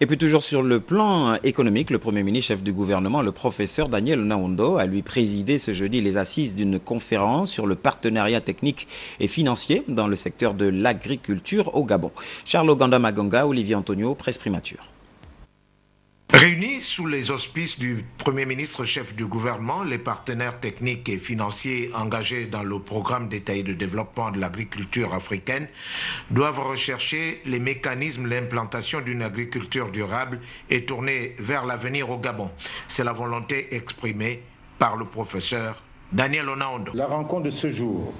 Et puis toujours sur le plan économique, le Premier ministre, chef du gouvernement, le professeur Daniel Onaondo, a lui présidé ce jeudi les assises d'une conférence sur le partenariat technique et financier dans le secteur de l'agriculture au Gabon. Charles Oganda Magonga, Olivier Antonio, Presse Primature. Réunis sous les auspices du Premier ministre chef du gouvernement, les partenaires techniques et financiers engagés dans le programme détaillé de développement de l'agriculture africaine doivent rechercher les mécanismes d'implantation d'une agriculture durable et tournée vers l'avenir au Gabon. C'est la volonté exprimée par le professeur Daniel Onaondo. La rencontre de ce jour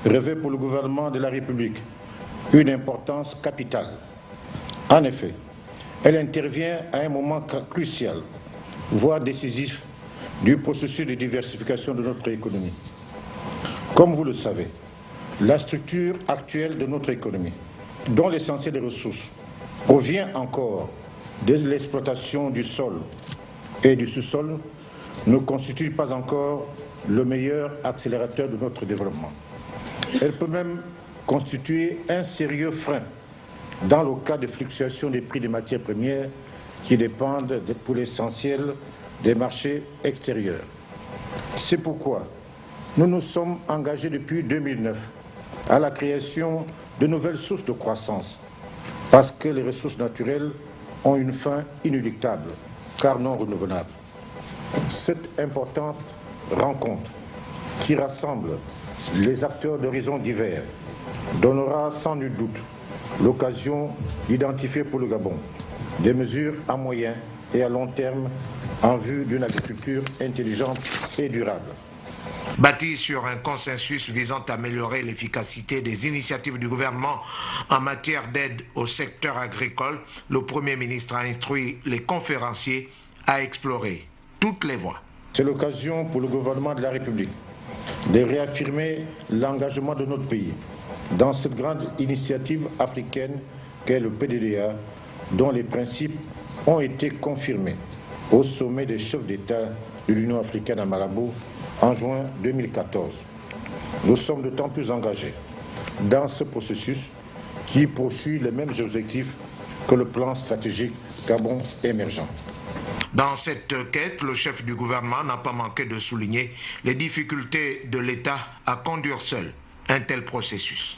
revêt pour le gouvernement de la République une importance capitale. En effet, elle intervient à un moment crucial, voire décisif, du processus de diversification de notre économie. Comme vous le savez, la structure actuelle de notre économie, dont l'essentiel des ressources, provient encore de l'exploitation du sol et du sous-sol, ne constitue pas encore le meilleur accélérateur de notre développement. Elle peut même constituer un sérieux frein dans le cas de fluctuations des prix des matières premières qui dépendent pour l'essentiel des marchés extérieurs. C'est pourquoi nous nous sommes engagés depuis 2009 à la création de nouvelles sources de croissance, parce que les ressources naturelles ont une fin inéluctable, car non renouvelable. Cette importante rencontre, qui rassemble les acteurs d'horizons divers, donnera sans nul doute l'occasion d'identifier pour le Gabon des mesures à moyen et à long terme en vue d'une agriculture intelligente et durable. Bâti sur un consensus visant à améliorer l'efficacité des initiatives du gouvernement en matière d'aide au secteur agricole, le Premier ministre a instruit les conférenciers à explorer toutes les voies. C'est l'occasion pour le gouvernement de la République de réaffirmer l'engagement de notre pays dans cette grande initiative africaine qu'est le PDDA, dont les principes ont été confirmés au sommet des chefs d'État de l'Union africaine à Malabo en juin 2014. Nous sommes d'autant plus engagés dans ce processus qui poursuit les mêmes objectifs que le plan stratégique Gabon émergent. Dans cette quête, le chef du gouvernement n'a pas manqué de souligner les difficultés de l'État à conduire seul un tel processus.